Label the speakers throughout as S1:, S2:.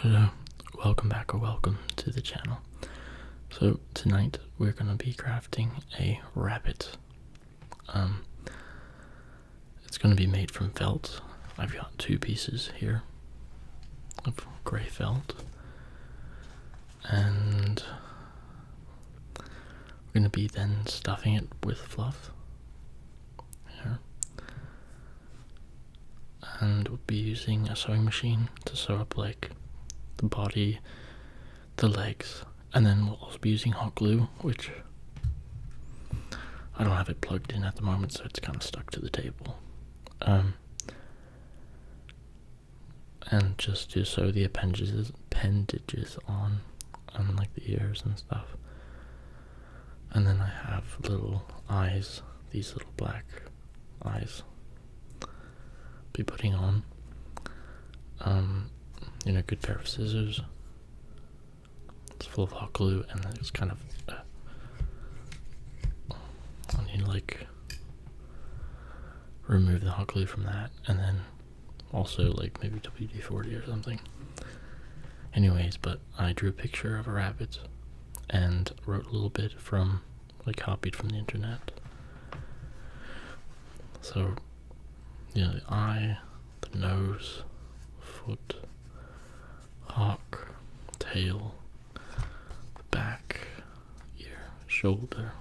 S1: Hello, welcome back or welcome to the channel. So tonight we're going to be crafting a rabbit. It's going to be made from felt. I've got two pieces here of grey felt, and we're going to be then stuffing it with fluff here. And we'll be using a sewing machine to sew up like the body, the legs, and then we'll also be using hot glue, which I don't have it plugged in at the moment, so it's kind of stuck to the table. And just to sew the appendages on like the ears and stuff. And then I have little eyes, these little black eyes, be putting on. Good pair of scissors. It's full of hot glue, and then it's kind of I need to like remove the hot glue from that, and then also like maybe WD-40 or something. Anyways, but I drew a picture of a rabbit and wrote a little bit from, like, copied from the internet. So, the eye, the nose, foot, hawk, tail, the back, ear, shoulder.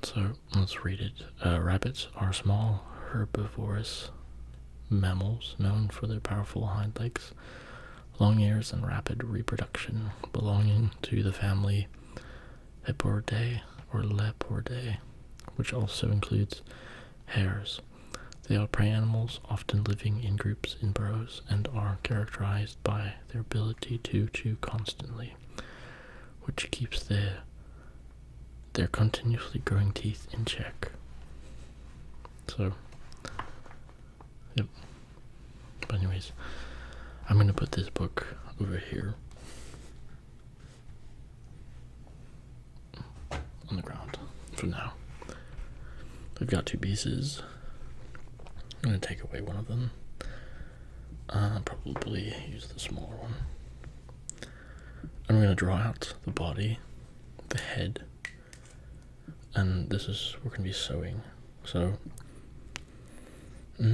S1: So let's read it. Rabbits are small herbivorous mammals known for their powerful hind legs, long ears, and rapid reproduction, belonging to the family Lepordae or Lepordae, which also includes hares. They are prey animals, often living in groups in burrows, and are characterized by their ability to chew constantly, which keeps their continuously growing teeth in check. So, yep. But anyways, I'm going to put this book over here on the ground for now. We've got two pieces. I'm going to take away one of them. Probably use the smaller one. I'm going to draw out the body, the head, and this is, we're going to be sewing. So, I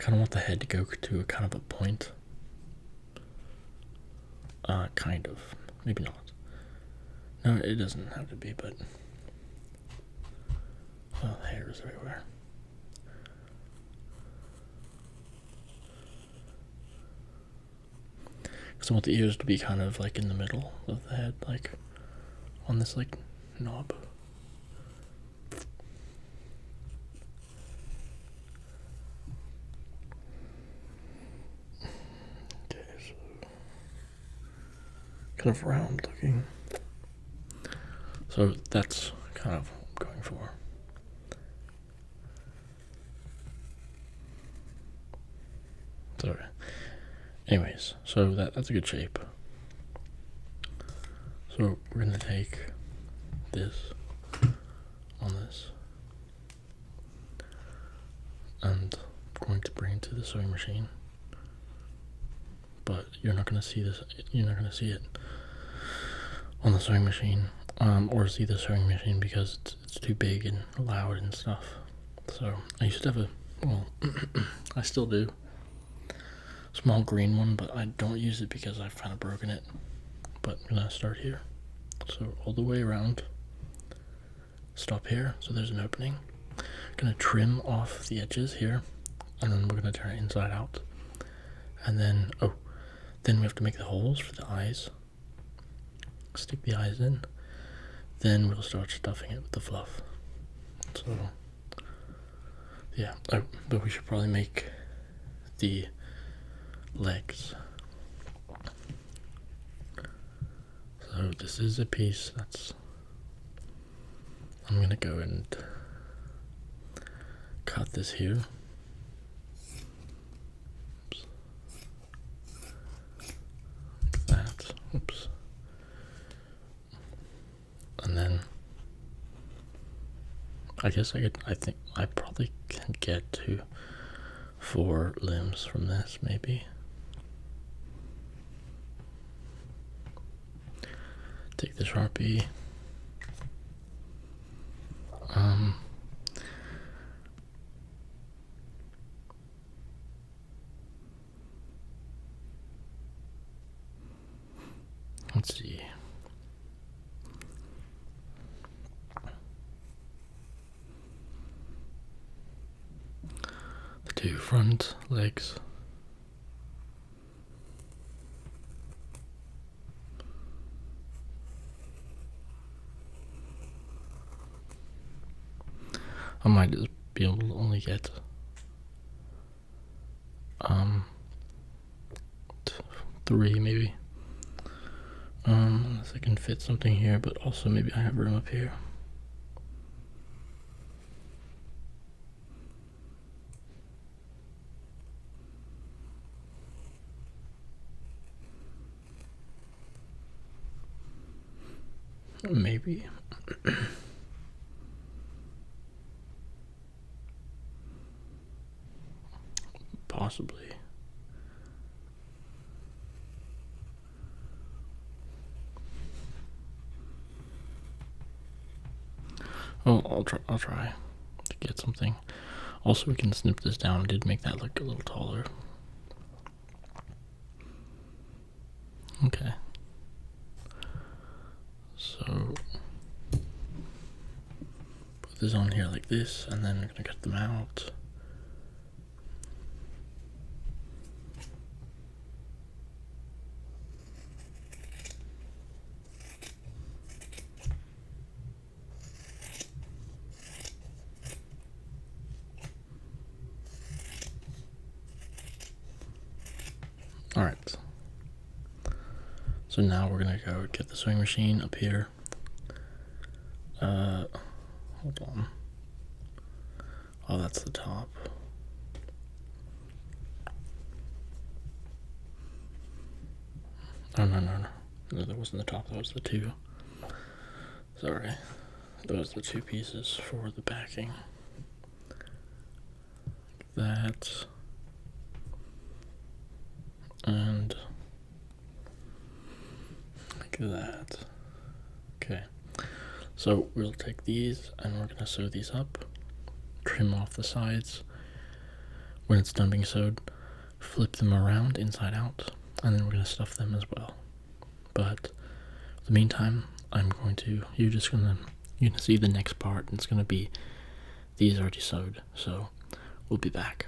S1: kind of want the head to go to a kind of a point. Kind of. Maybe not. No, it doesn't have to be, but hair is everywhere. Because I want the ears to be kind of like in the middle of the head, like on this like knob. Okay, so kind of round looking. So that's kind of what I'm going for. So, anyways, so that's a good shape. So we're gonna take this on this, and I'm going to bring it to the sewing machine. But you're not gonna see this. You're not gonna see it on the sewing machine, or see the sewing machine because it's too big and loud and stuff. So I used to have I still do. Small green one, but I don't use it because I've kind of broken it. But I'm gonna start here. So all the way around. Stop here, so there's an opening. Gonna trim off the edges here, and then we're gonna turn it inside out. And then, then we have to make the holes for the eyes. Stick the eyes in. Then we'll start stuffing it with the fluff. So, yeah. But we should probably make the legs. So this is a piece that's, I'm gonna go and cut this here. Oops. Like that. Oops. And then I guess I think I probably can get to 4 limbs from this, maybe. Take the Sharpie. Let's see. The 2 front legs. I might just be able to only get 3 maybe. Unless I can fit something here, but also maybe I have room up here. Maybe. Possibly. Oh, I'll try to get something. Also, we can snip this down. I did make that look a little taller. Okay. So put this on here like this, and then we're gonna cut them out. Alright. So now we're gonna go get the sewing machine up here. Hold on. Oh, that's the top. Oh, no, that wasn't the top, that was the 2. Sorry. Those are the 2 pieces for the backing. That. And like that. Okay. So we'll take these and we're gonna sew these up, trim off the sides. When it's done being sewed, flip them around inside out, and then we're gonna stuff them as well. But in the meantime, you're gonna see the next part, and it's gonna be these already sewed. So we'll be back.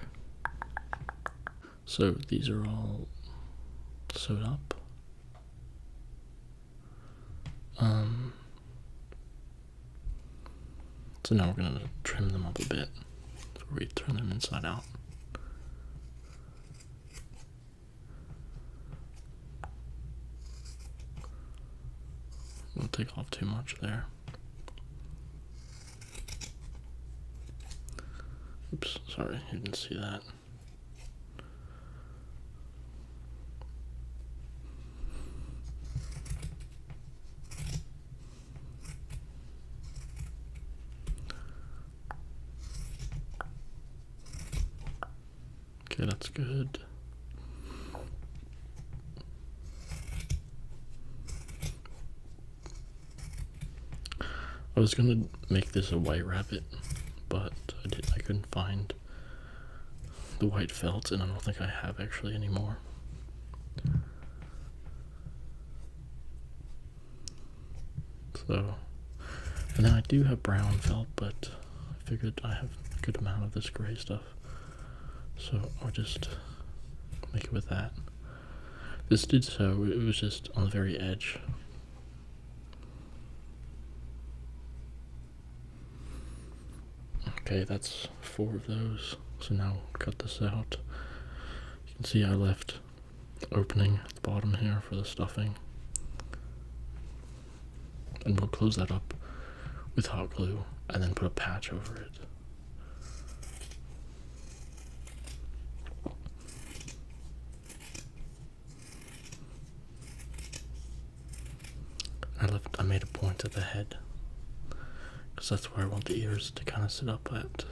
S1: So these are all sewed up. So now we're gonna trim them up a bit. So we turn them inside out. We'll take off too much there. Oops, sorry, you didn't see that. Okay, that's good. I was gonna make this a white rabbit, but I couldn't find the white felt, and I don't think I have actually anymore. So, and then I do have brown felt, but I figured I have a good amount of this gray stuff, so I'll just make it with that. This did sew, it was just on the very edge. Okay, that's 4 of those. So now cut this out. You can see I left opening at the bottom here for the stuffing. And we'll close that up with hot glue and then put a patch over it. I made a point at the head, because that's where I want the ears to kind of sit up at.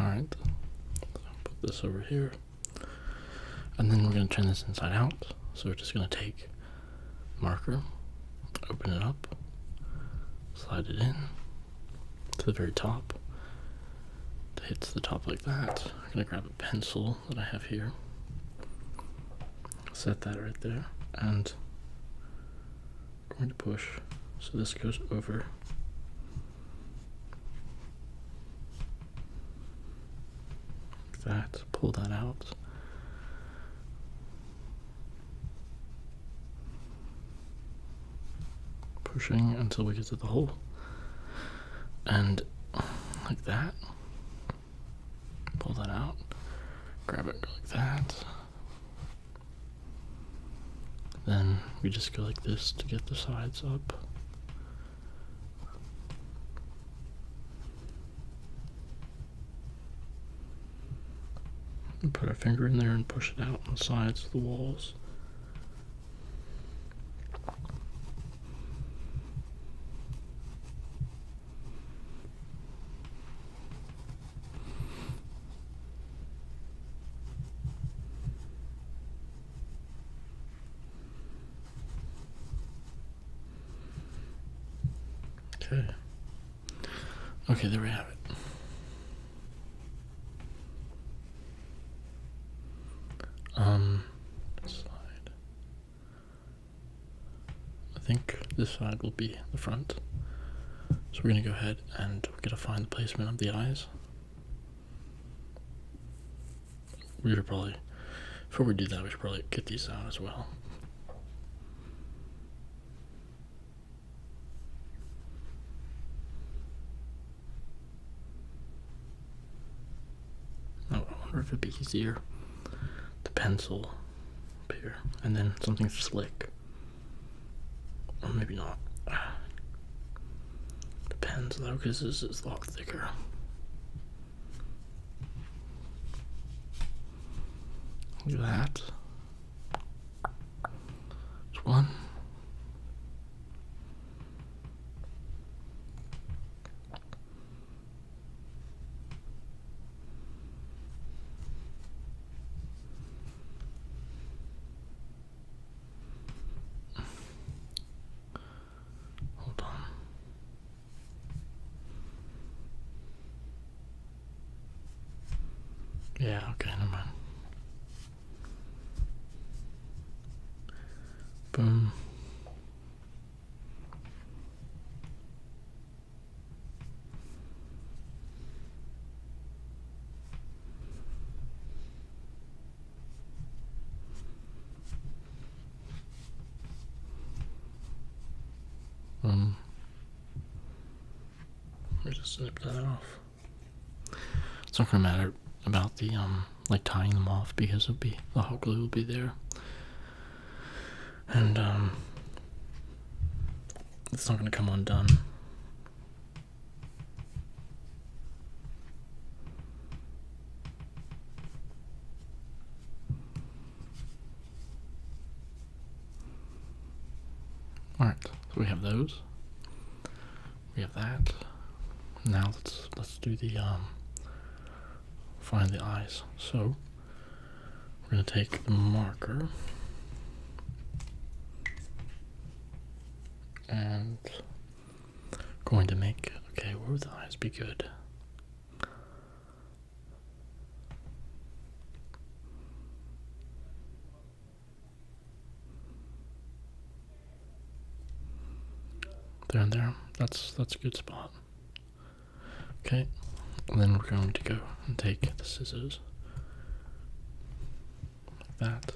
S1: Alright, so put this over here, and then we're going to turn this inside out. So we're just going to take marker, open it up, slide it in to the very top. It hits the top like that. I'm going to grab a pencil that I have here, set that right there, and I'm going to push so this goes over. Like that, pull that out. Pushing until we get to the hole, and like that, pull that out, grab it like that, then we just go like this to get the sides up. And put our finger in there and push it out on the sides of the walls. Okay, there we have it. Slide. I think this side will be the front. So we're gonna go ahead and we're gonna find the placement of the eyes. We should probably, before we do that, we should probably get these out as well. Oh, I wonder if it'd be easier to pencil up here and then something slick, or maybe not. Depends though, because this is a lot thicker. Look at that. There's one. Hold on. Yeah, okay, never mind. Boom. Let me just snip that off. It's not gonna matter about the like tying them off, because it'll be, the hot glue will be there, and it's not gonna come undone. Alright, so we have those. We have that. Now let's do the find the eyes. So we're gonna take the marker and going to make, okay, where would the eyes be good? There and there. That's a good spot. Okay, and then we're going to go and take the scissors like that,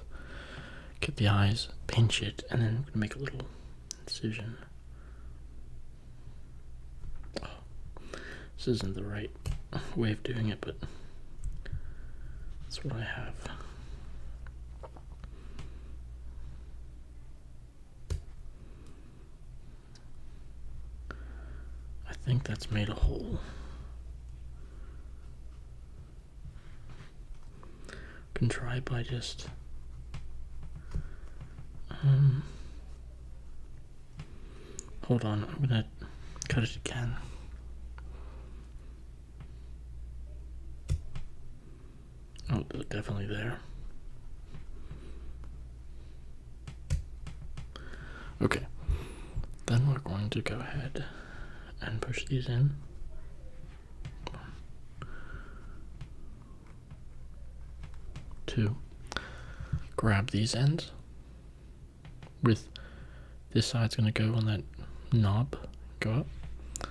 S1: get the eyes, pinch it, and then we're gonna make a little incision. Oh, this isn't the right way of doing it, but that's what I have. I think that's made a hole. Can try by just hold on, I'm gonna cut it again. Oh, definitely there. Okay, then we're going to go ahead and push these in. Two. Grab these ends. With this side's going to go on that knob, go up. So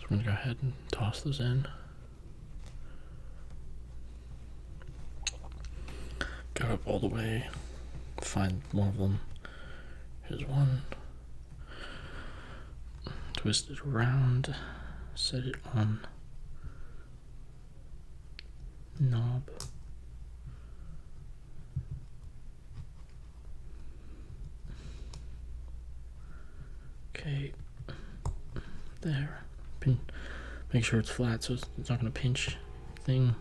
S1: we're going to go ahead and toss those in. Go up all the way, find one of them. Here's one. Twist it around, set it on knob. Okay, there. Make sure it's flat so it's not going to pinch thing.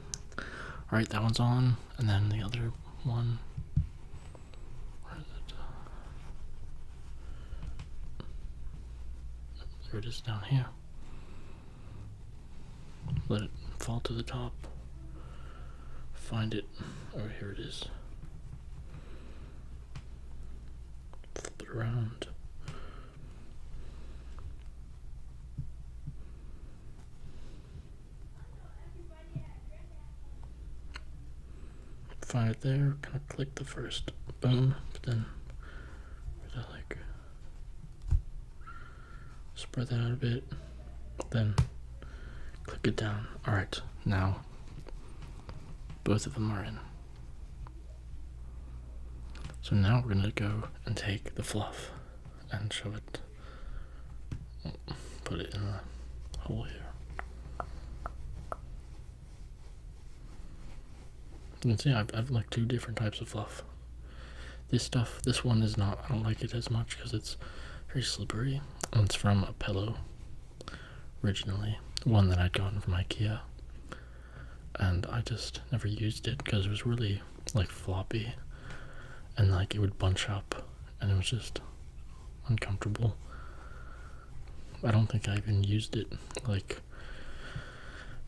S1: Alright, that one's on, and then the other one. Where is it? There it is down here. Let it fall to the top. Find it. Oh, here it is. Flip it around. Find it there, kind of click the first boom, but then like spread that out a bit, then click it down. Alright, now both of them are in. So now we're gonna go and take the fluff and shove it, put it in the hole here. You can see I've like two different types of fluff. This one is not, I don't like it as much because it's very slippery. And it's from a pillow originally, one that I'd gotten from IKEA. And I just never used it because it was really like floppy and like it would bunch up and it was just uncomfortable. I don't think I even used it, like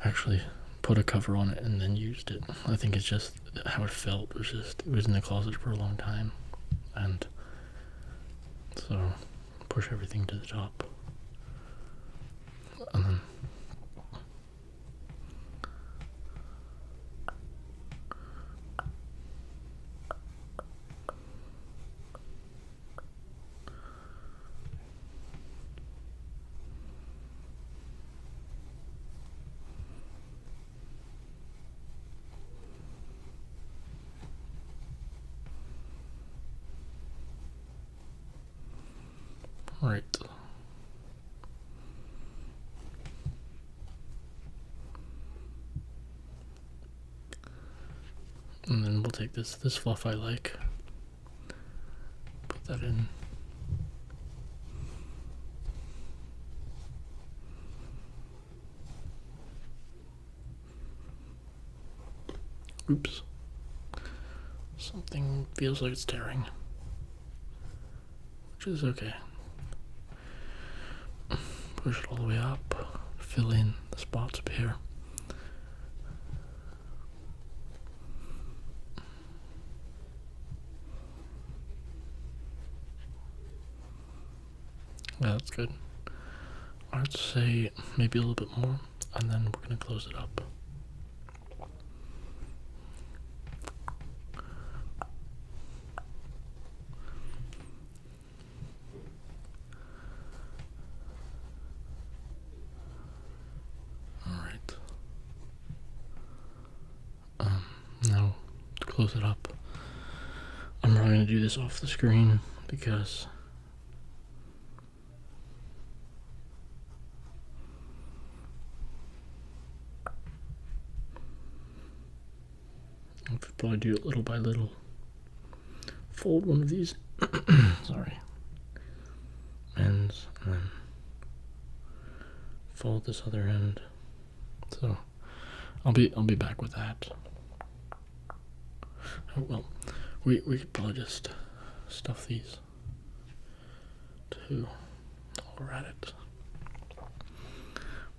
S1: actually put a cover on it and then used it. I think it's just how it felt. It was in the closet for a long time, and so push everything to the top, and then right. And then we'll take this fluff I like, put that in. Oops. Something feels like it's tearing, which is okay. Push it all the way up, fill in the spots up here. Yeah, that's good. I'd say maybe a little bit more, and then we're going to close it up. Alright. Now, to close it up, I'm probably going to do this off the screen because I'll probably do it little by little. Fold one of these, sorry, ends, and then fold this other end. So I'll be back with that. Oh, well, we could probably just stuff these too while we're at it.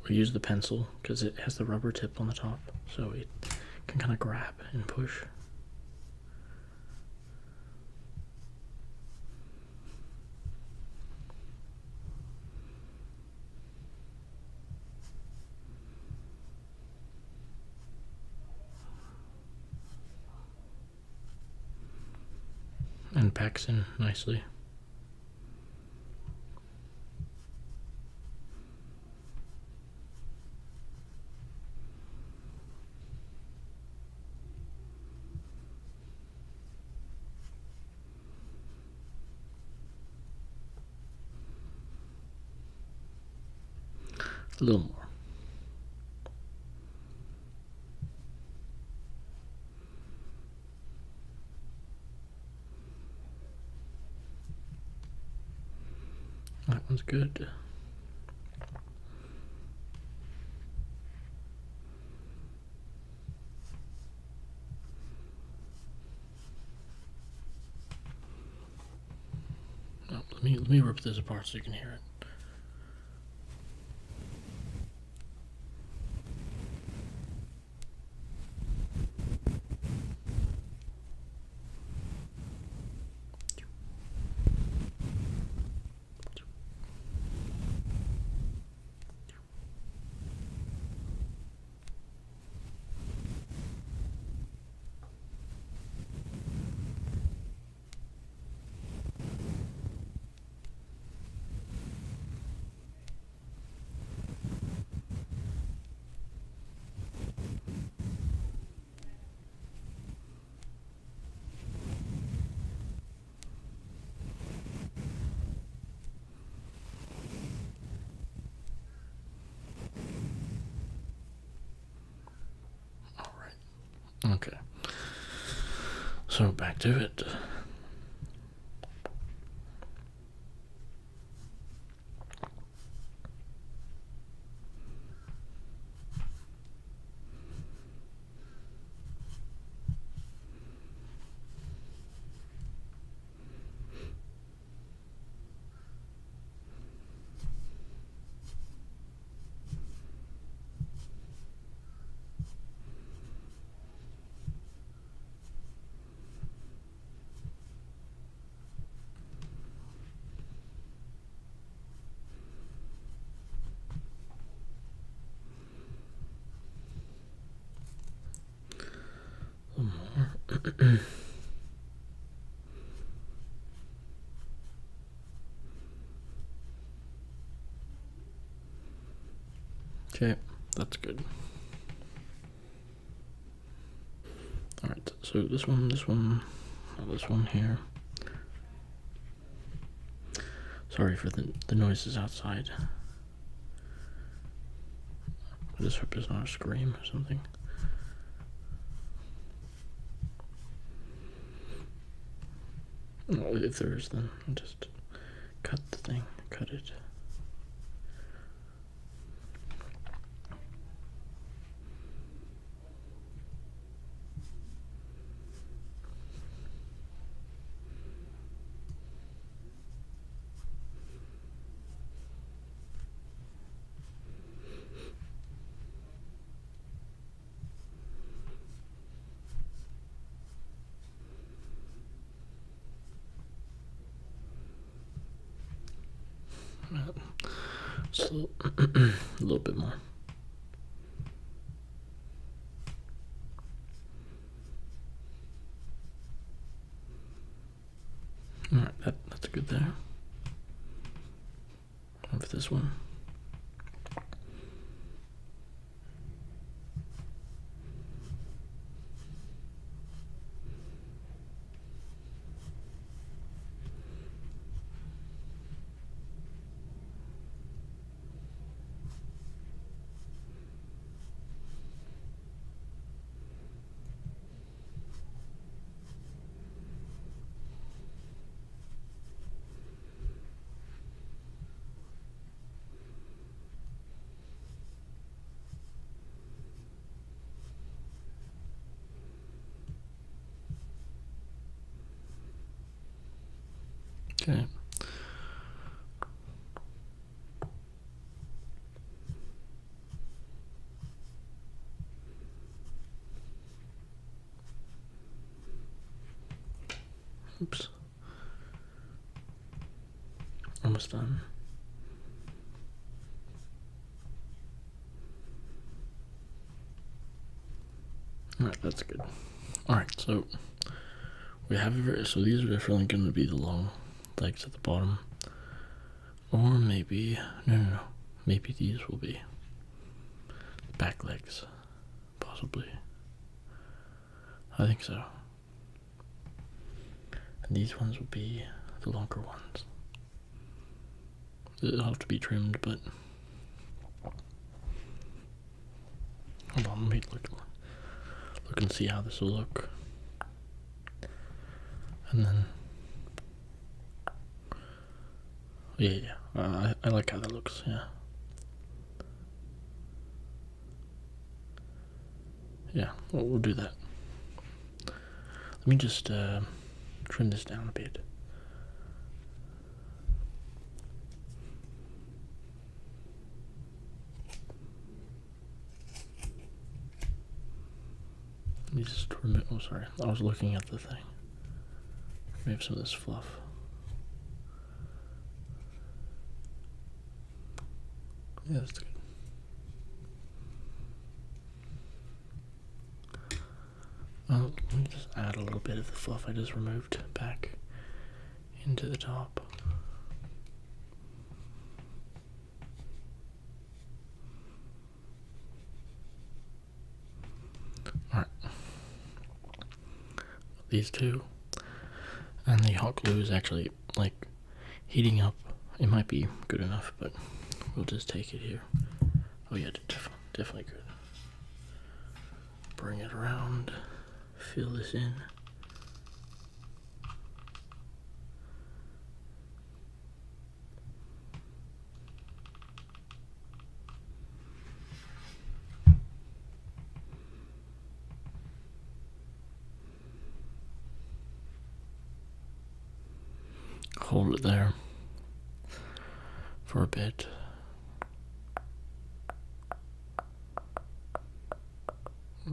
S1: We use the pencil because it has the rubber tip on the top, so it can kind of grab and push. And packs in nicely. A little more. That one's good. Oh, let me rip this apart so you can hear it. Okay, so back to it. Okay, that's good. Alright, so this one here. Sorry for the noises outside. I just hope there's not a scream or something. Well, if there is, then I'll just cut the thing, cut it. So a little bit more. Alright, that's good there. Of this one. Okay. Oops. Almost done. Alright, that's good. Alright, so we have so these are definitely going to be the long legs at the bottom. Or maybe, no, maybe these will be back legs. Possibly. I think so. And these ones will be the longer ones. It'll have to be trimmed, but hold on, let me look and see how this will look. And then yeah, I like how that looks, yeah. Yeah, well, we'll do that. Let me just trim this down a bit. Let me just remove, oh sorry, I was looking at the thing. Remove some of this fluff. Yeah, that's good. Let me just add a little bit of the fluff I just removed back into the top. Alright. These two. And the hot glue is actually, like, heating up. It might be good enough, but we'll just take it here. Oh yeah, definitely good. Bring it around. Fill this in. Hold it there for a bit.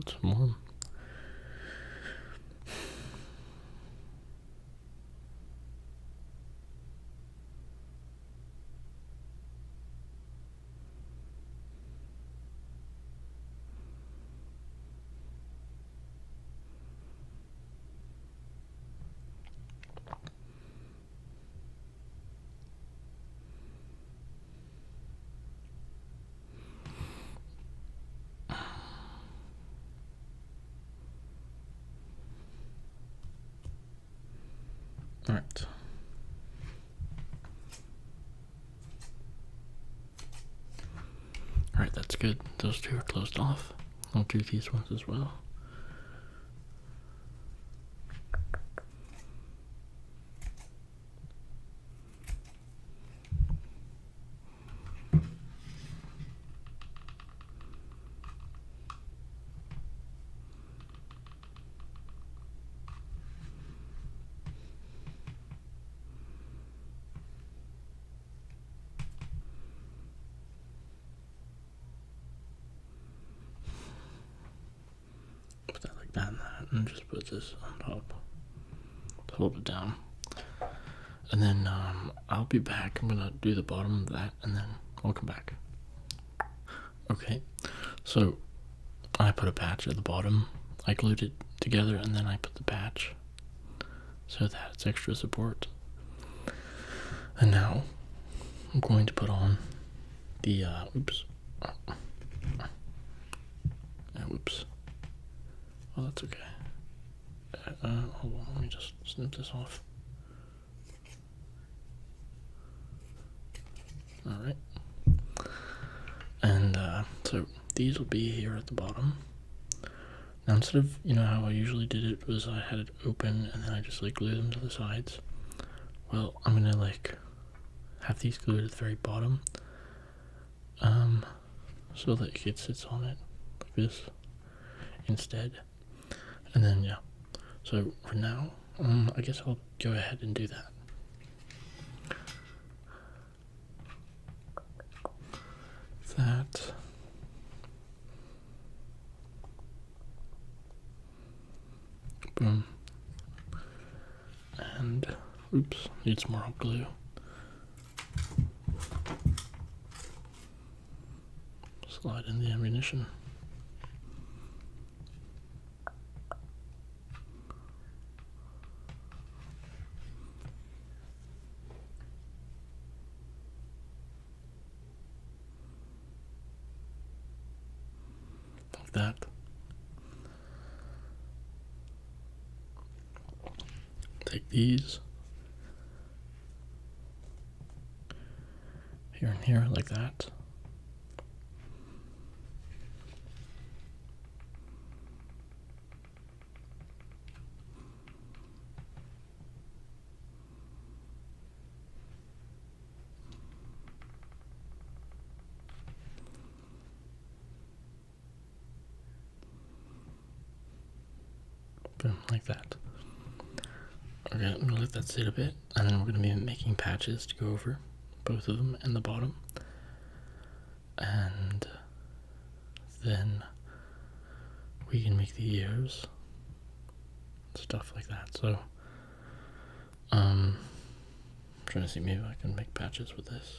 S1: Some more. Alright. Alright, that's good. Those two are closed off. I'll do these ones as well. Put that like that and just put this on top to hold it down. And then I'll be back. I'm gonna do the bottom of that and then I'll come back. Okay, so I put a patch at the bottom. I glued it together and then I put the patch so that it's extra support. And now I'm going to put on the oops. Whoops. Oh, that's okay. Hold on, let me just snip this off. Alright. And so these will be here at the bottom. Now instead of, you know how I usually did it was I had it open and then I just like glue them to the sides. Well, I'm gonna like have these glued at the very bottom. So that it sits on it like this instead. And then yeah. So for now, I guess I'll go ahead and do that. That. Boom. And Oops, need some more hot glue. Slide in the ammunition. Like that. Take these. Here and here, like that. Boom, like that. Okay, I'm gonna let that sit a bit, and then we're gonna be making patches to go over both of them and the bottom. And then we can make the ears, stuff like that. So, I'm trying to see, maybe I can make patches with this.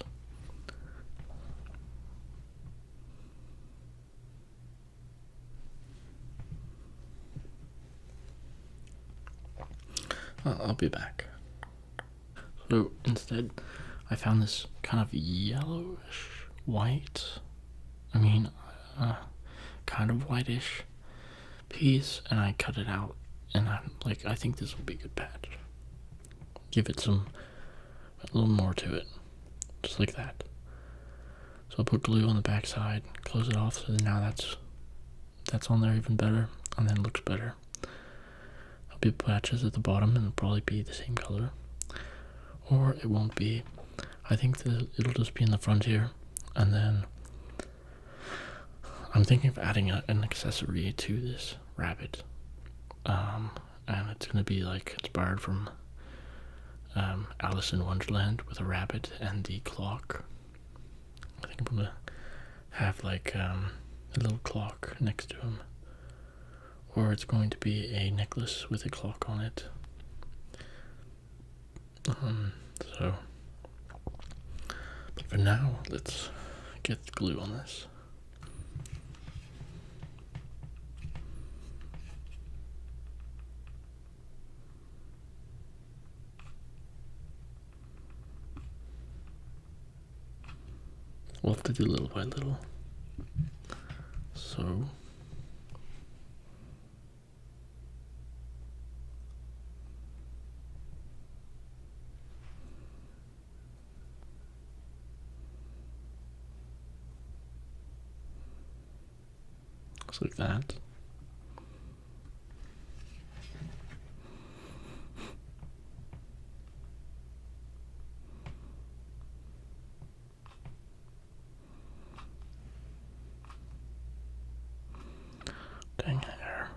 S1: I'll be back. So instead, I found this kind of yellowish white, kind of whitish piece, and I cut it out, and I'm like, I think this will be a good patch. Give it a little more to it, just like that. So I'll put glue on the back side, close it off, so now that's on there even better, and then it looks better. There'll be patches at the bottom, and it'll probably be the same color, or it won't be. I think it'll just be in the front here, and then I'm thinking of adding an accessory to this rabbit, and it's gonna be like inspired from Alice in Wonderland with a rabbit and the clock. I think I'm gonna have like a little clock next to him, or it's going to be a necklace with a clock on it. So, but for now, let's get the glue on this. We'll have to do little by little. So, looks like that. Dang hair.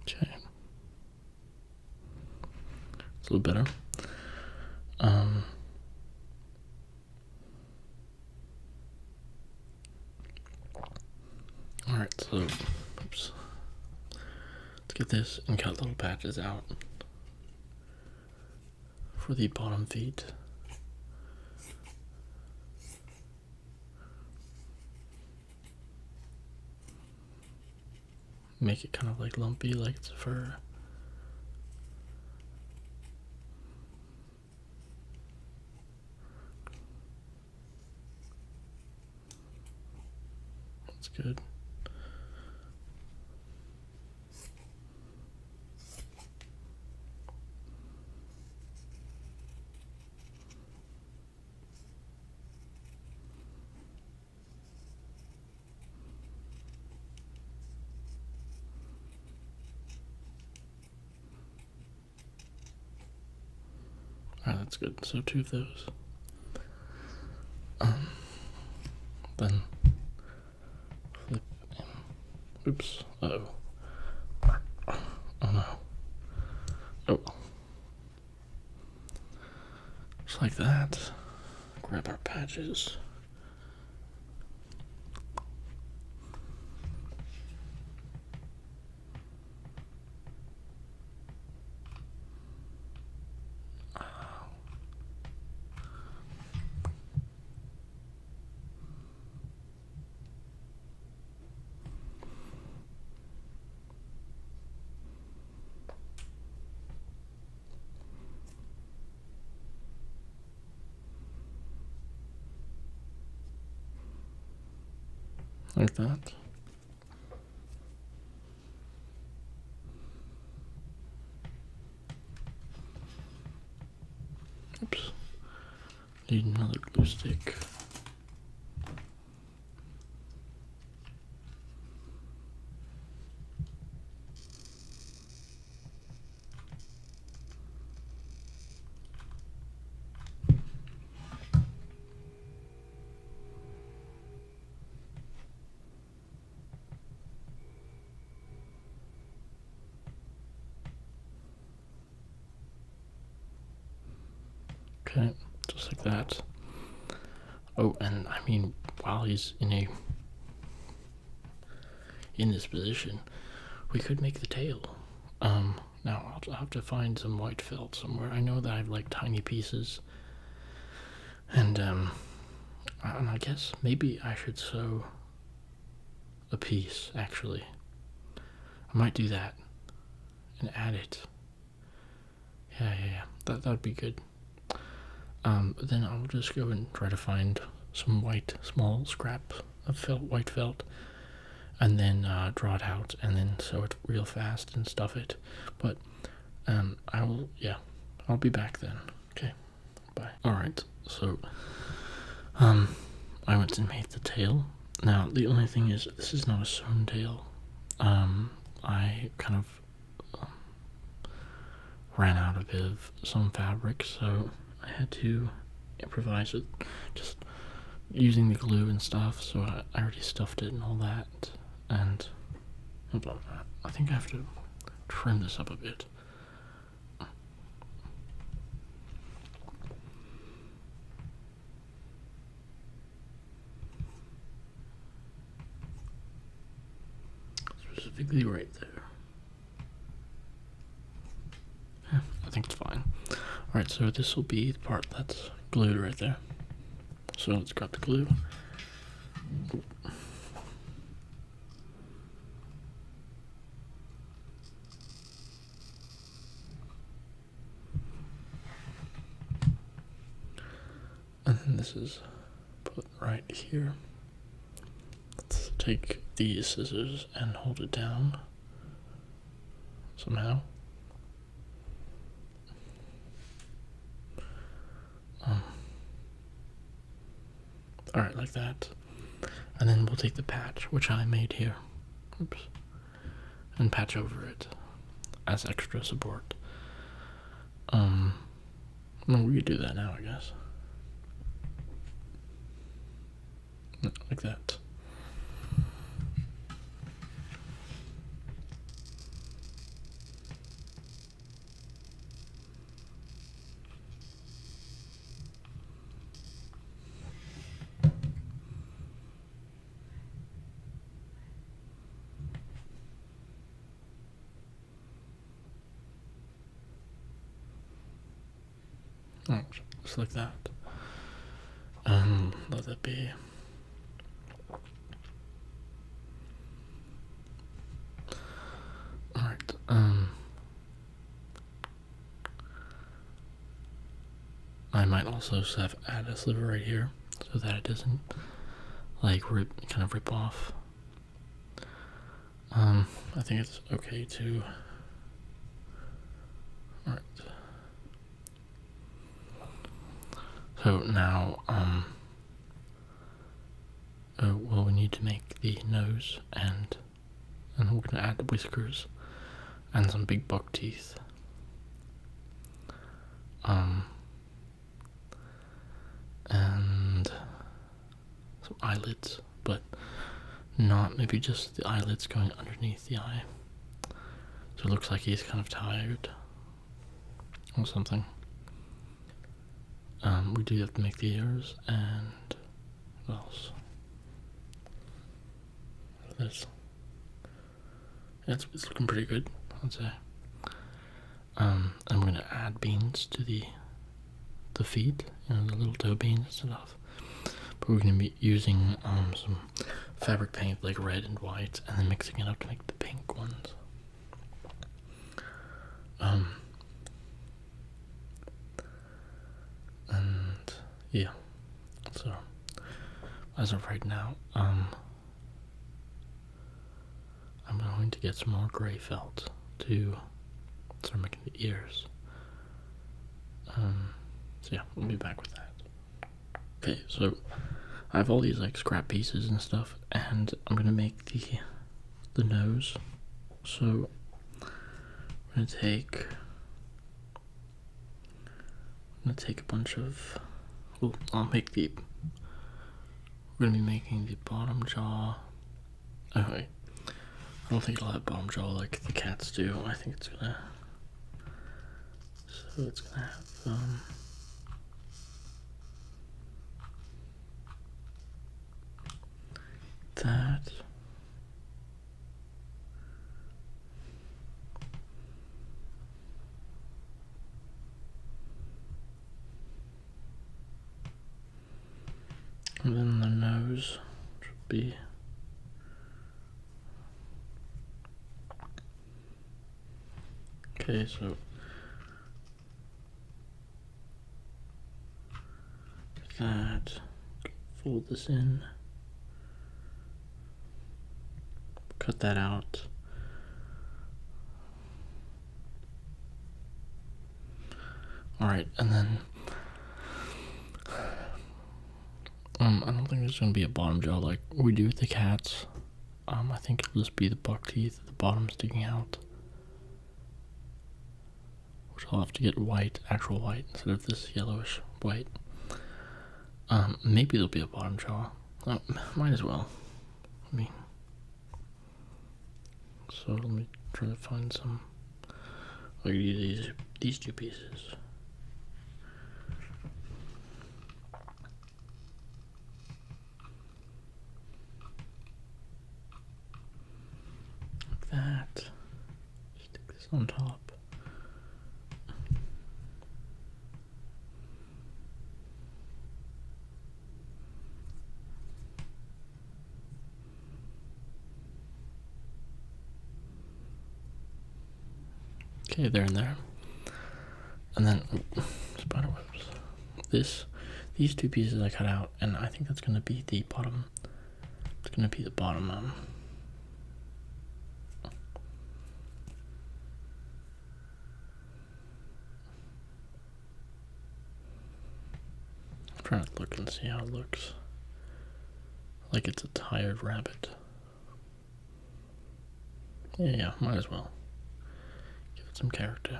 S1: Okay. It's a little better. Alright, so, oops. Let's get this and cut little patches out for the bottom feet. Make it kind of like lumpy, like it's fur. That's good. Alright, that's good. So 2 of those. Then flip and oops. Uh-oh. Oh no. Oh. Just like that. Grab our patches. Like that. Oops. Need another glue stick. Okay, just like that. Oh, and I mean, while he's in this position, we could make the tail. Now I'll have to find some white felt somewhere. I know that I have like tiny pieces, and I guess maybe I should sew a piece. Actually, I might do that and add it. Yeah. That'd be good. Then I'll just go and try to find some small scrap of white felt, and then draw it out, and then sew it real fast and stuff it. But I'll be back then. Okay, bye. Alright, so I went and made the tail. Now the only thing is, this is not a sewn tail. I kind of ran out a bit of some fabric, so I had to improvise it, just using the glue and stuff. So I already stuffed it and all that, and hold on, I think I have to trim this up a bit. Specifically right there. Yeah, I think it's fine. Alright, so this will be the part that's glued right there. So let's grab the glue. And then this is put right here. Let's take these scissors and hold it down somehow. Alright, like that. And then we'll take the patch, which I made here. Oops. And patch over it as extra support. Well, we could do that now, I guess. Like that. Oh, just like that. Let that be. Alright, I might also add a sliver right here so that it doesn't like kind of rip off. I think it's okay to. Alright. So now, well, we need to make the nose, and we're gonna add the whiskers and some big buck teeth. and some eyelids, but not maybe just the eyelids going underneath the eye. So it looks like he's kind of tired or something. We do have to make the ears, and what else? This. Yeah, it's looking pretty good, I'd say. And we're gonna add beans to the feet, the little toe beans and stuff. But we're gonna be using some fabric paint like red and white, and then mixing it up to make the pink ones. And yeah, so as of right now, I'm going to get some more gray felt to start making the ears. So yeah, we'll be back with that. Okay, so I have all these like scrap pieces and stuff, and I'm gonna make the nose. So I'm gonna take a bunch of. Well, we're gonna be making the bottom jaw. Oh wait, I don't think it'll have bottom jaw like the cats do. I think it's gonna. So it's gonna have that. And then the nose should be okay, so that, fold this in, cut that out. Alright, and then I don't think there's gonna be a bottom jaw like we do with the cats. I think it'll just be the buck teeth at the bottom sticking out, which I'll have to get white, actual white, instead of this yellowish white. Maybe there'll be a bottom jaw. Might as well. So let me try to find some. I'll use these two pieces. Like that. Stick this on top. Okay, they're in there. And then spider webs. These two pieces I cut out, and I think that's gonna be the bottom. It's gonna be the bottom. I'm trying to look and see how it looks. Like it's a tired rabbit. Yeah, might as well. Give it some character.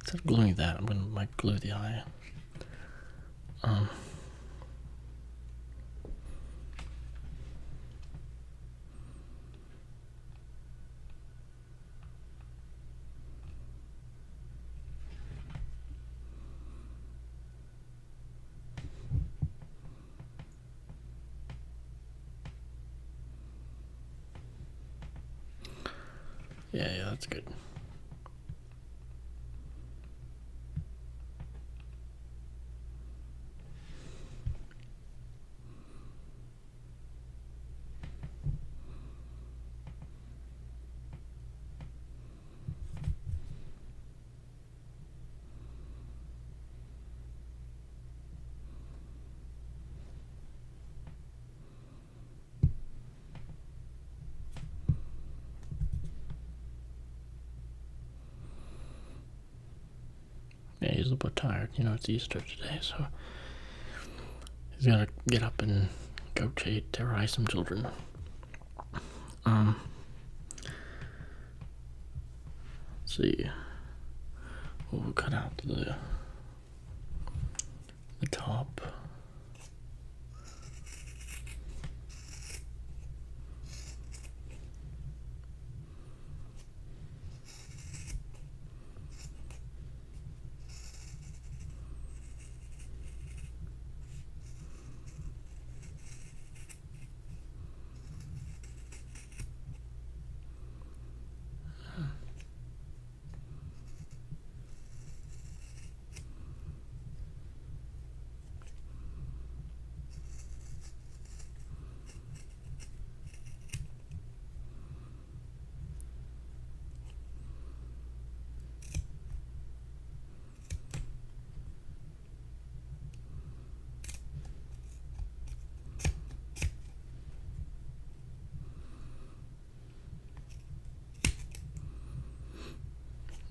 S1: Instead of gluing that, I'm gonna glue the eye. Yeah, that's good. Yeah, he's a bit tired. It's Easter today, so he's gotta get up and go terrorize some children. Let's see. We'll cut out the top.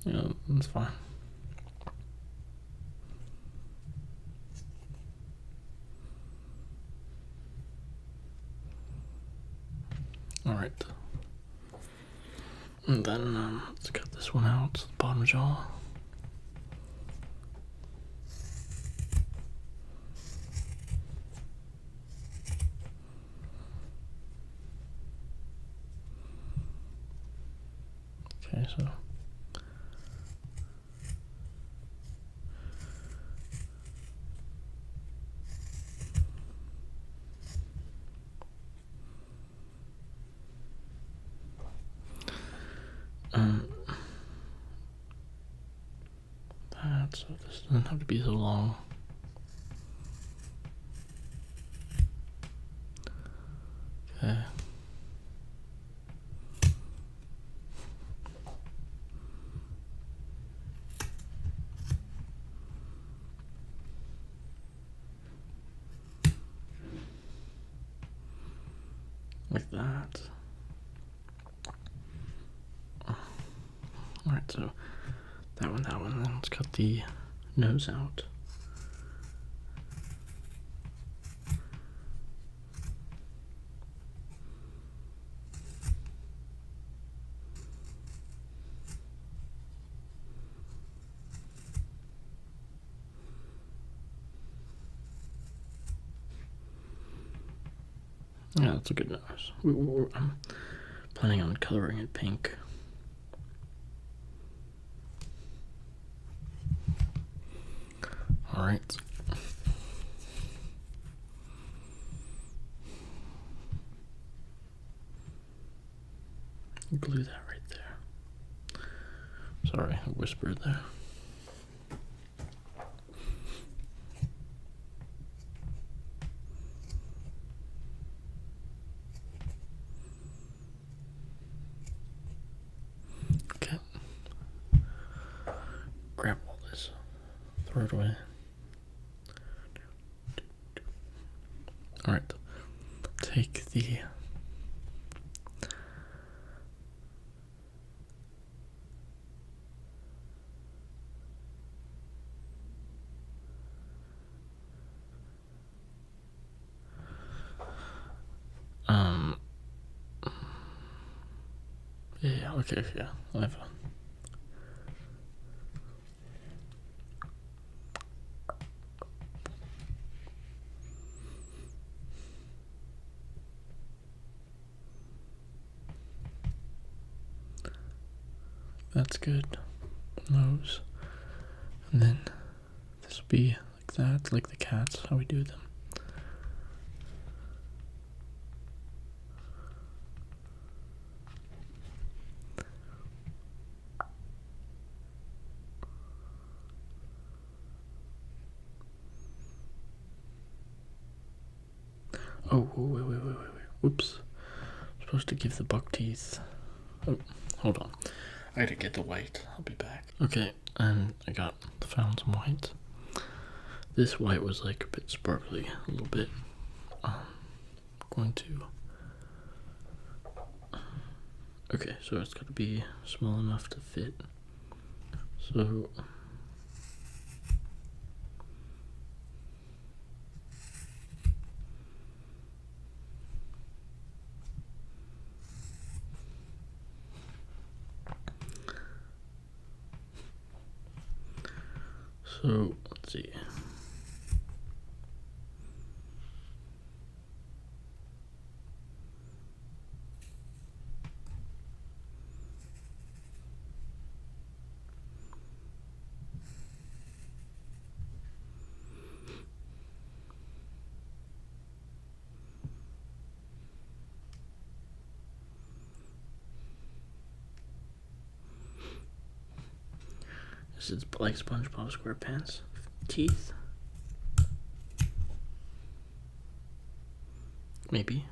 S1: Yeah, that's fine. All right. And then let's cut this one out, the bottom jaw. Okay, so so this doesn't have to be so long. Okay. Like that. Alright, so that one, then let's cut the nose out. Yeah, that's a good nose. I'm planning on coloring it pink. All right. Glue that right there. Sorry, I whispered there. Okay. Grab all this. Throw it away. All right. Take the yeah, okay, yeah, I have that's good. Nose. And then this will be like that, like the cats, how we do them. Oh, wait. Whoops. I'm supposed to give the buck teeth. Oh, hold on. I gotta get the white. I'll be back. Okay, and I found some white. This white was like a bit sparkly, a little bit. Going to. Okay, so it's gotta be small enough to fit. So. So, let's see. Is it like SpongeBob SquarePants teeth? Maybe.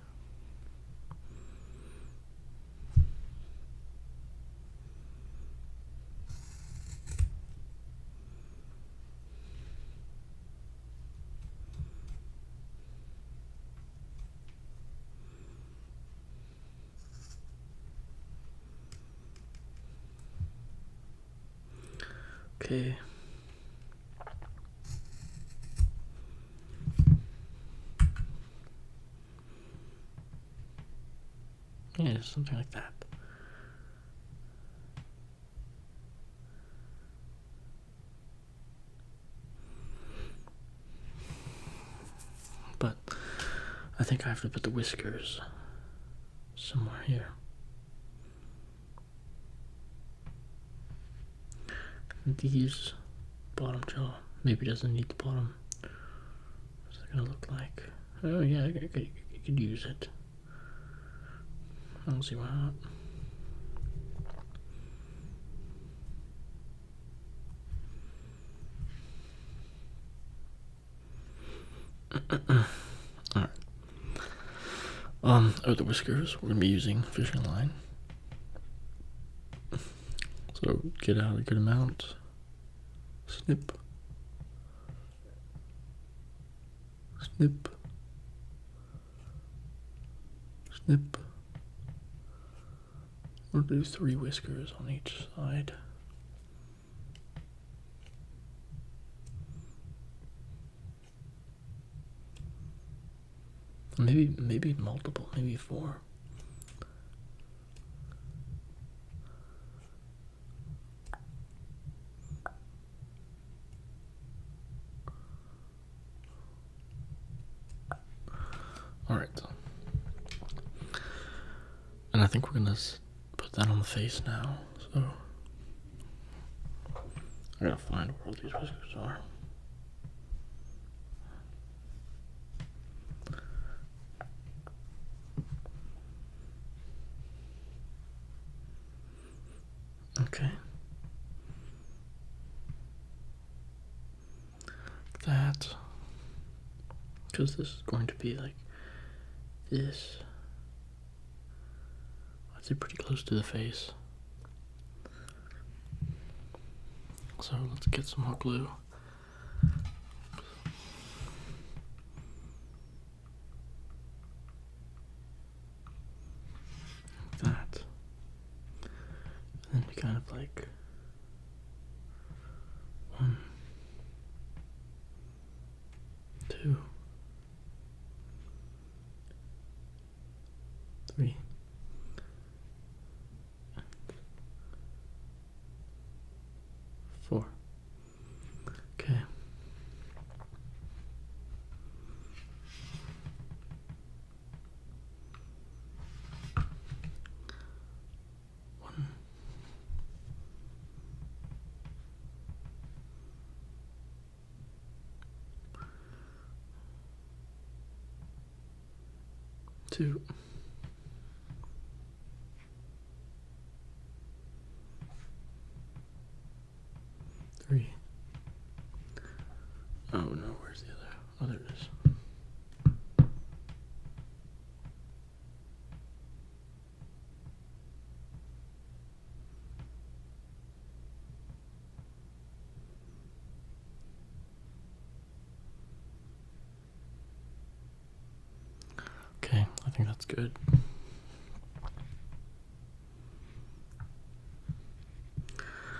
S1: Okay. Yeah, something like that. But I think I have to put the whiskers somewhere here. These bottom jaw maybe doesn't need the bottom. What's that gonna look like? Oh yeah, you could use it. I don't see why not. Alright. The whiskers we're gonna be using fishing line. So get out a good amount. Snip. Snip. Snip. We'll do 3 whiskers on each side. Maybe multiple, maybe 4. Alright. And I think we're gonna put that on the face now, so I gotta find where all these whiskers are. Okay. That, because this is going to be like this. I'd say pretty close to the face. So let's get some hot glue. That. And then we kind of like 1, 2, 3. 4. Okay. One. 2. 3. Oh no, where's the other? Oh, there it is. Okay, I think that's good.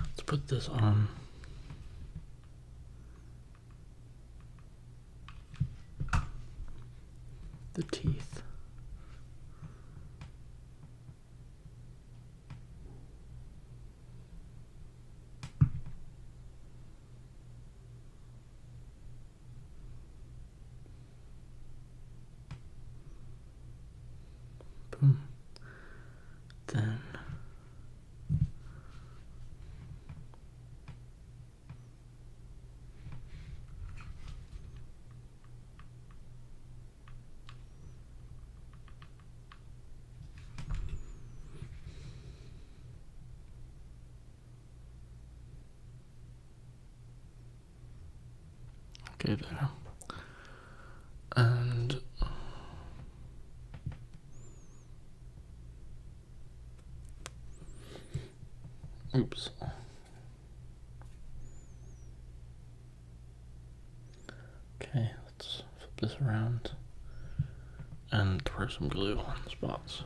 S1: Let's put this on. The teeth. Boom. Then Okay, there. And oops. Okay, let's flip this around and throw some glue on the spots.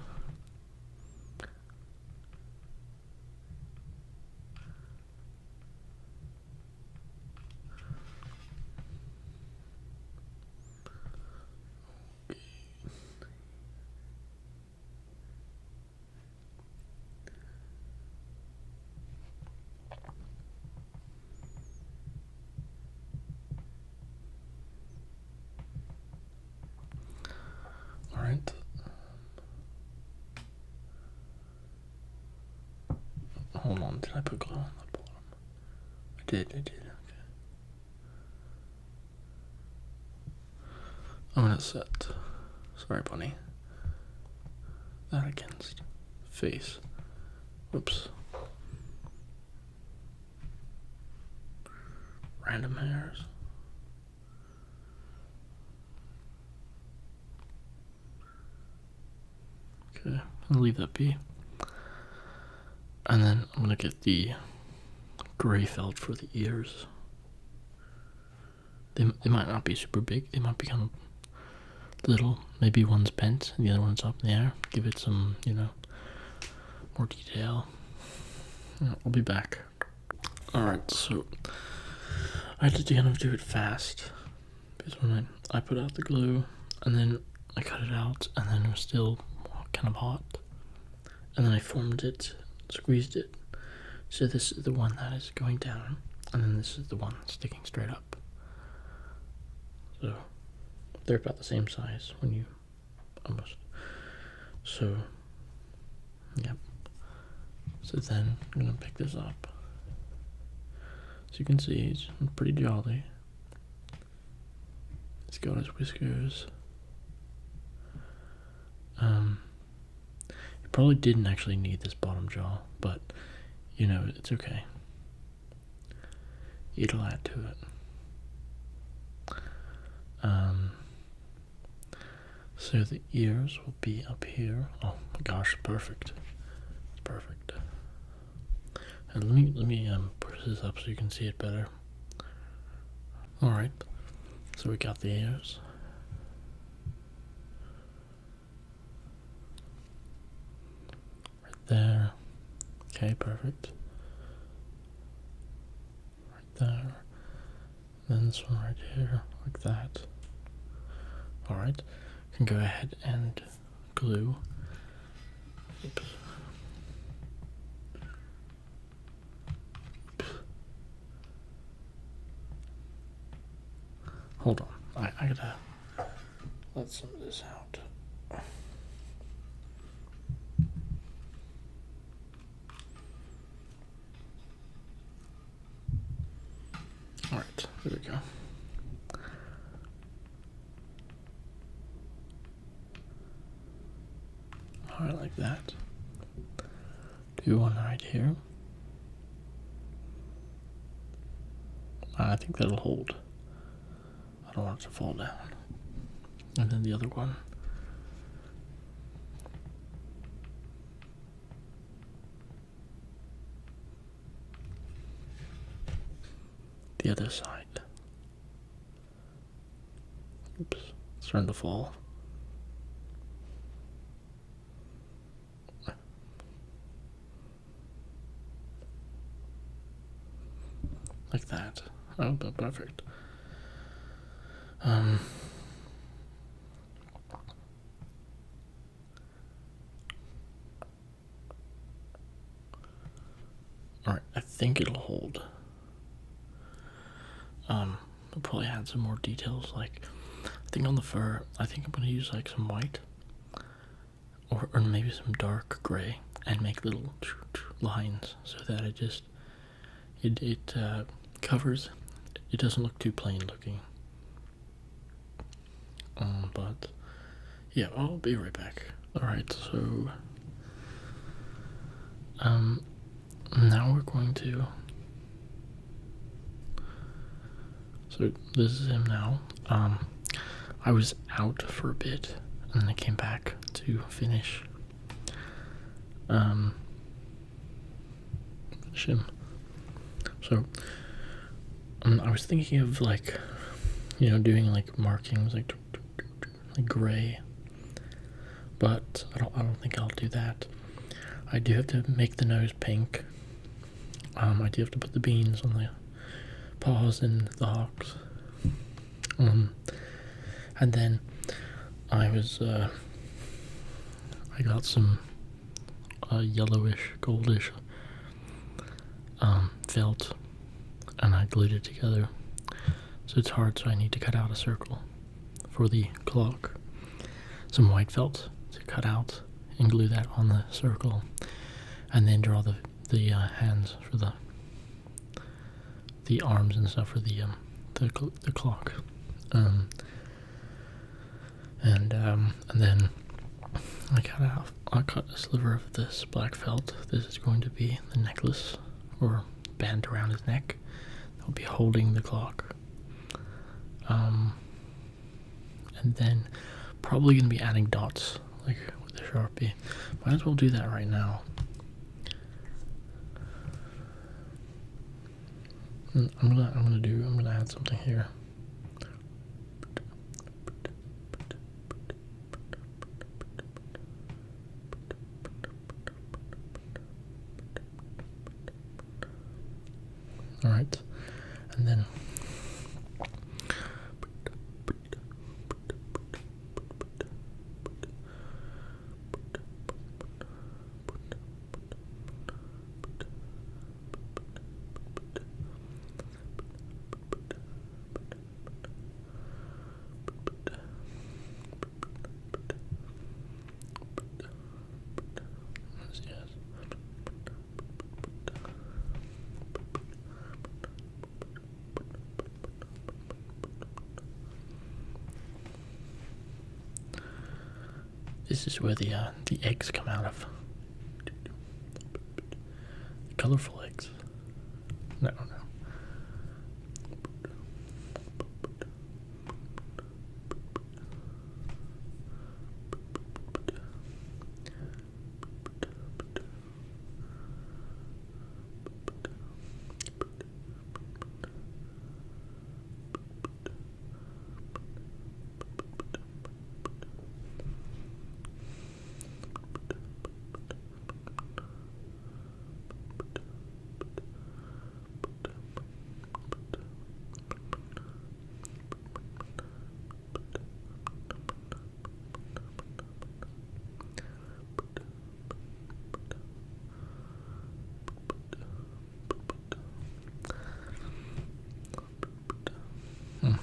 S1: Alright. Hold on, did I put glue on the bottom? I did, okay. I'm gonna set, sorry bunny, that against face. Oops. Random hairs. Okay, I'll leave that be. And then I'm gonna get the gray felt for the ears. They might not be super big, they might be kind of little. Maybe one's bent and the other one's up in the air. Give it some, more detail. I'll be back. Alright, so I had to kind of do it fast because when I put out the glue and then I cut it out and then it was still kind of hot. And then I formed it, squeezed it. So this is the one that is going down, and then this is the one sticking straight up. So they're about the same size when you almost. So, yep. So then I'm gonna pick this up. So you can see he's pretty jolly. He's got his whiskers. He probably didn't actually need this bottom jaw, but it's okay. It'll add to it. So the ears will be up here. Oh my gosh, perfect. It's perfect. And let me push this up so you can see it better. Alright. So we got the ears. Right there. Okay, perfect. Right there. Then this one right here, like that. Alright. Can go ahead and glue. Oops. Hold on, I gotta let some of this out. Alright, there we go. Alright, like that. Do one right here. I think that'll hold. I don't want it to fall down. And then the other one. The other side. Oops, it's starting to fall. Like that. Oh, but perfect. Alright, I think it'll hold. I'll probably add some more details, like, I think on the fur, I think I'm gonna use like some white, or maybe some dark gray, and make little lines so that it covers, it doesn't look too plain looking. But yeah, I'll be right back. Alright, so now we're going to, so So this is him now. I was out for a bit, and then I came back to finish him. So I was thinking of doing like markings like gray, but I don't think I'll do that. I do have to make the nose pink. I do have to put the beans on the paws and the hocks. And then I got some yellowish, goldish felt, and I glued it together. So it's hard, so I need to cut out a circle for the clock. Some white felt to cut out and glue that on the circle, and then draw the hands for the arms and stuff for the clock. And then I cut a sliver of this black felt. This is going to be the necklace or band around his neck that will be holding the clock. And then probably going to be adding dots like with the Sharpie. Might as well do that right now. I'm gonna add something here. All right, and then this is where the eggs come out of. Colorful eggs. No.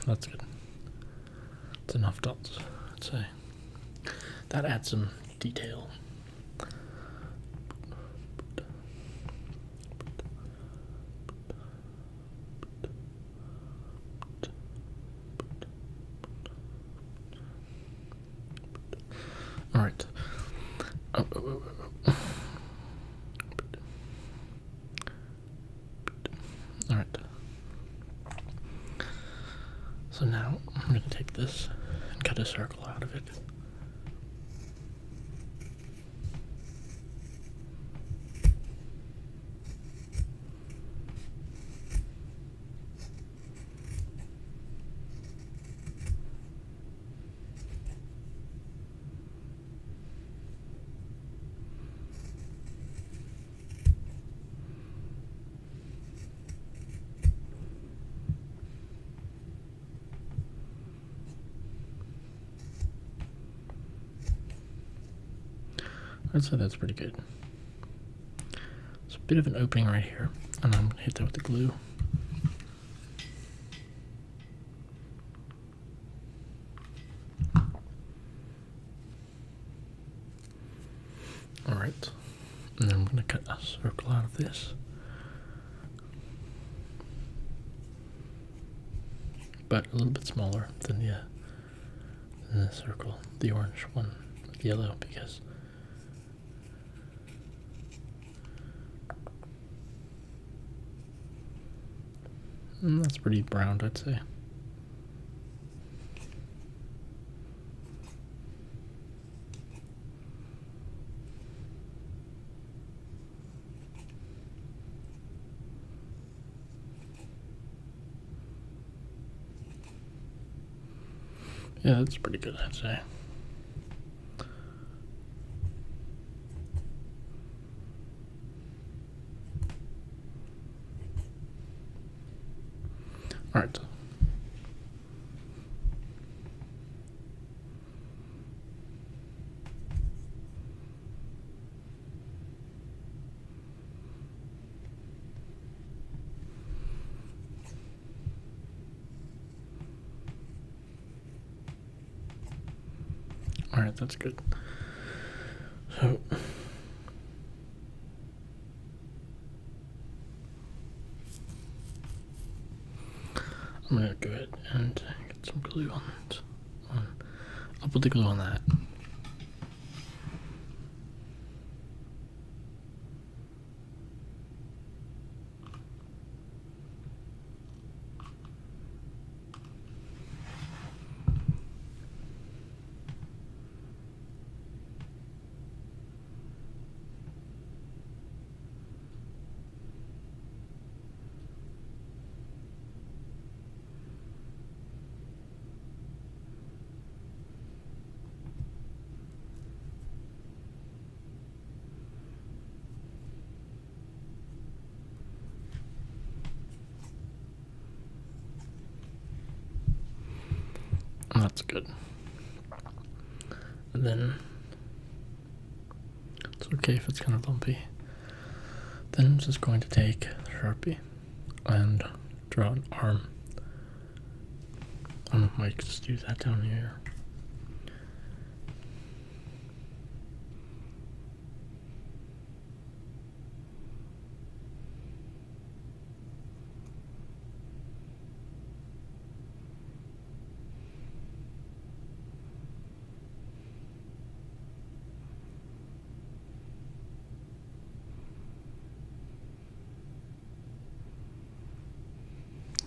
S1: That's good. It's enough dots, I'd say. That adds some detail. All right. All right. So now I'm going to take this and cut a circle out of it. I'd say that's pretty good. It's a bit of an opening right here, and I'm going to hit that with the glue. Alright, and then I'm going to cut a circle out of this. But a little bit smaller than the circle, the orange one with yellow, because that's pretty brown, I'd say. Yeah, that's pretty good, I'd say. Alright. Alright, that's good. So I'm gonna go ahead and get some glue on it. I'll put the glue on that. And that's good. And then it's okay if it's kind of lumpy. Then I'm just going to take the Sharpie and draw an arm. I might just do that down here.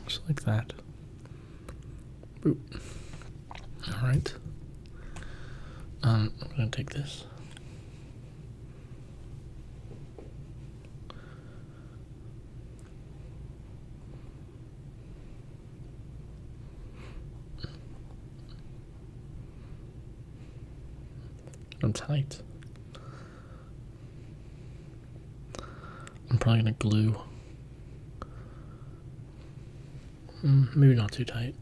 S1: Just like that. Boop. Alright. I'm gonna take this. I'm tight. I'm probably gonna glue. Maybe not too tight.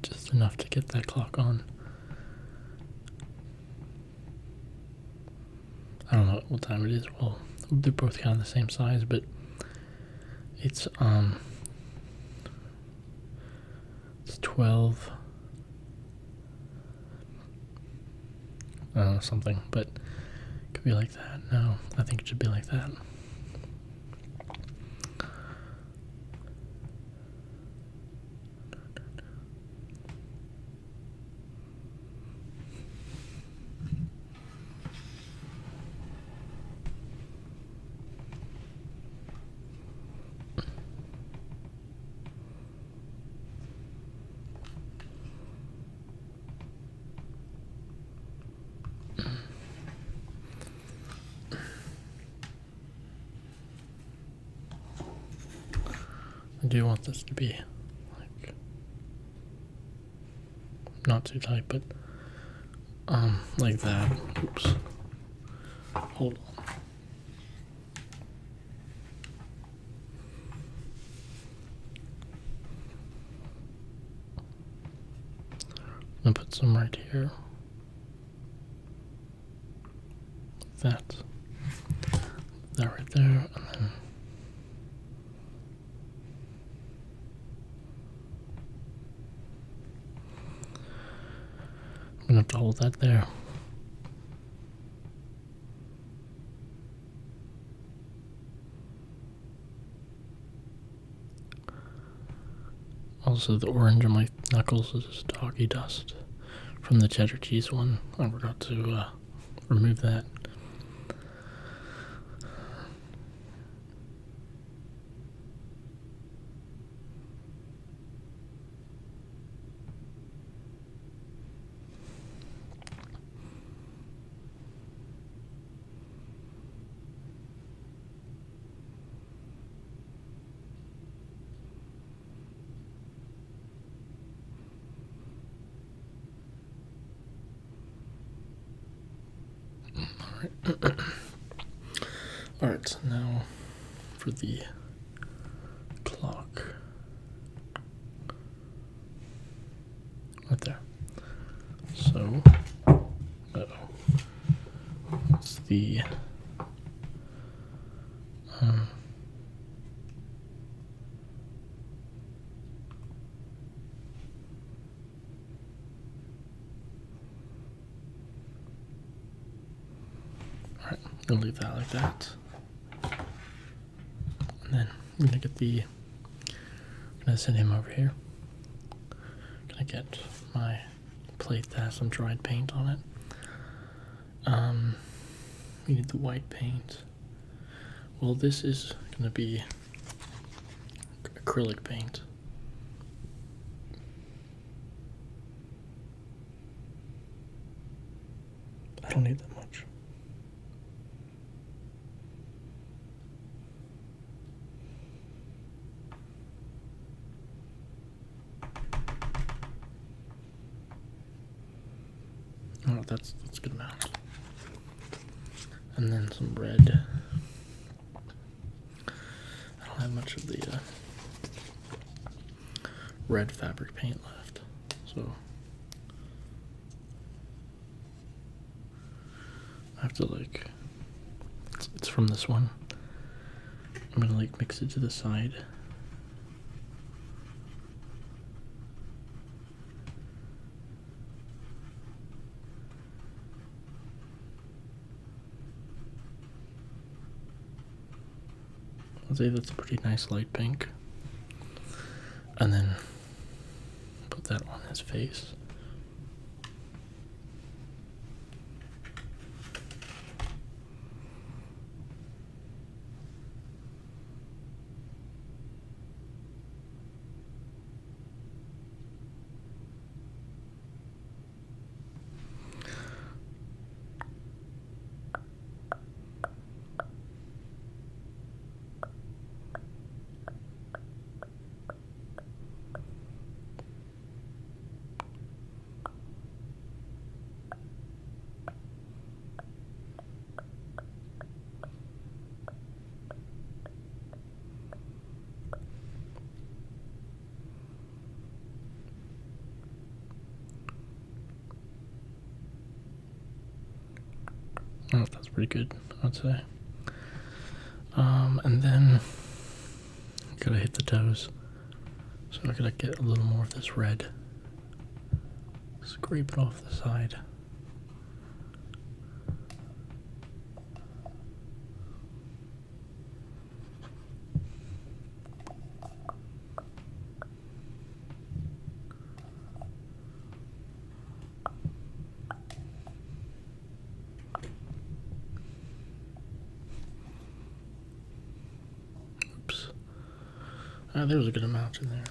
S1: Just enough to get that clock on. I don't know what time it is. Well, they're both kind of the same size, but it's 12 something, but it could be like that. No, I think it should be like that. I do want this to be like not too tight, but like that. Oops. Hold on. I'm gonna put some right here. That right there, and then I'm gonna have to hold that there. Also, the orange on my knuckles is doggy dust from the cheddar cheese one. I forgot to remove that. Alright, so now for the clock. Right there. So, it's the alright, I'm gonna leave that like that. And then I'm gonna get I'm gonna send him over here. I'm gonna get my plate that has some dried paint on it. We need the white paint. Well, this is gonna be acrylic paint. I don't need that much. Oh, that's a good amount. And then some red. I don't have much of the red fabric paint left, so I have to it's from this one. I'm gonna mix it to the side. I'd say that's a pretty nice light pink. And then put that on his face. Oh, that's pretty good, I'd say. And then gotta hit the toes. So I gotta get a little more of this red. Scrape it off the side. Oops. There was a good amount in there.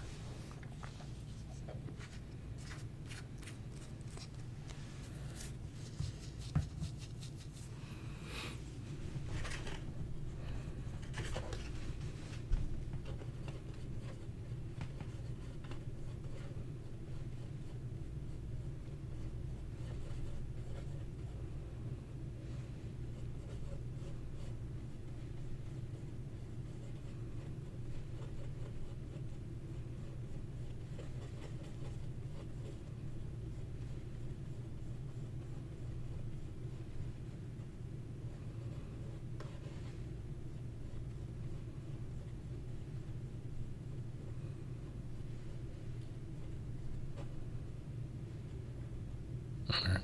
S1: Alright.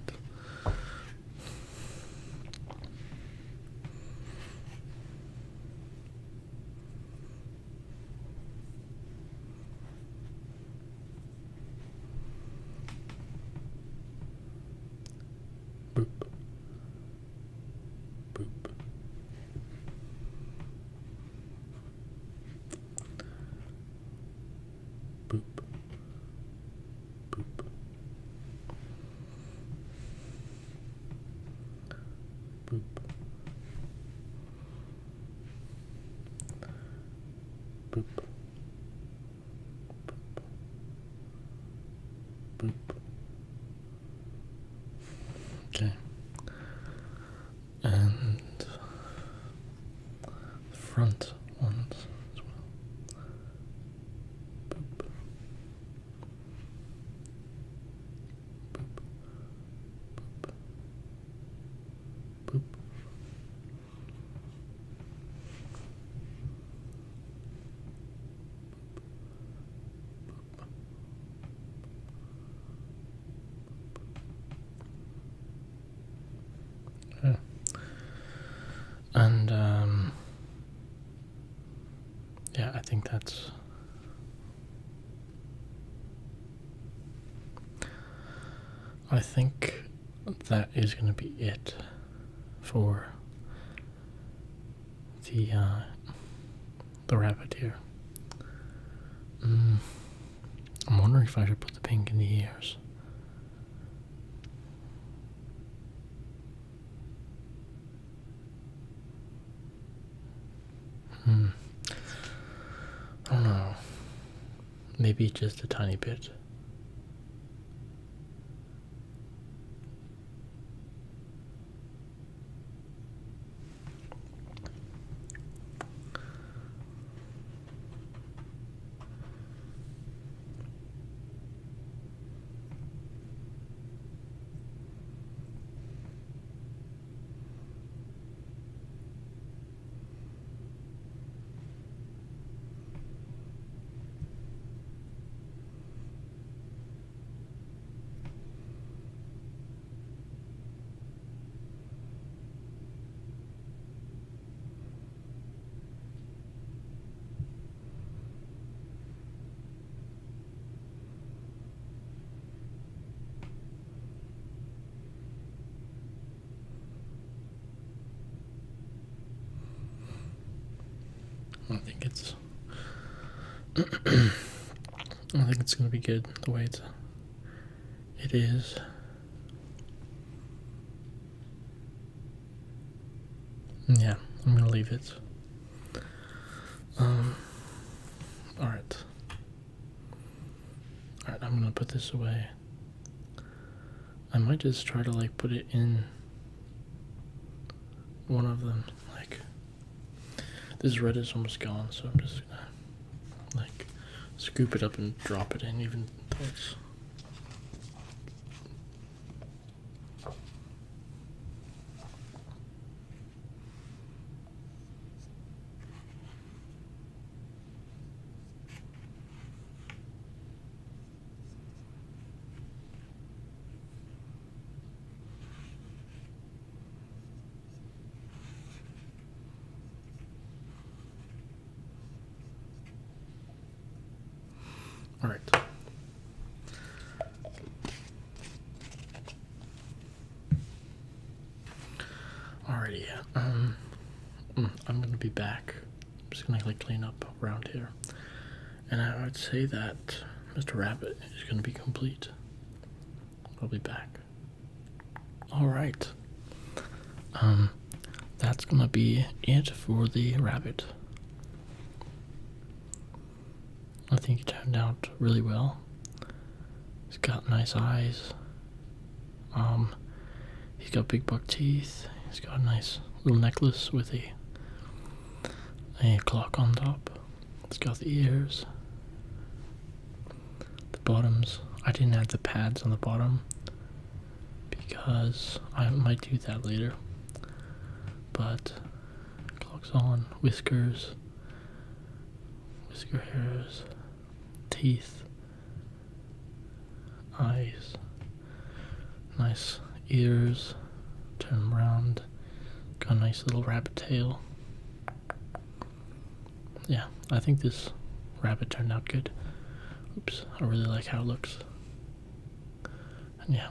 S1: Boop. Boop. Boop. Boop. Boop. Boop. Boop. Okay. And front ones as well. Boop. Boop. Boop. Boop. Yeah. And yeah, I think that is going to be it for the rabbit here. I'm wondering if I should put the pink in the ears. I don't know. Maybe just a tiny bit. I think it's gonna be good the way it is. Yeah, I'm gonna leave it. Alright. Alright, I'm gonna put this away. I might just try to like put it in one of them. Like, this red is almost gone, so I'm just gonna like scoop it up and drop it in, even though it's all right. Alrighty. I'm gonna be back. I'm just gonna like clean up around here, and I would say that Mr. Rabbit is gonna be complete. I'll be back. All right. That's gonna be it for the rabbit. I think he turned out really well. He's got nice eyes. He's got big buck teeth. He's got a nice little necklace with a clock on top. It's got the ears. The bottoms. I didn't add the pads on the bottom because I might do that later. But clock's on, whisker hairs, teeth, eyes, nice ears, turn them around, got a nice little rabbit tail. Yeah, I think this rabbit turned out good. Oops, I really like how it looks. And yeah.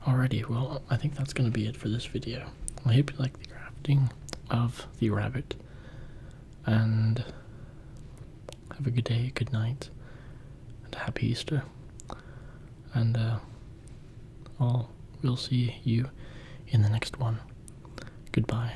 S1: Alrighty, well, I think that's going to be it for this video. I hope you like the crafting of the rabbit. And have a good day, good night, and happy Easter. And we'll see you in the next one. Goodbye.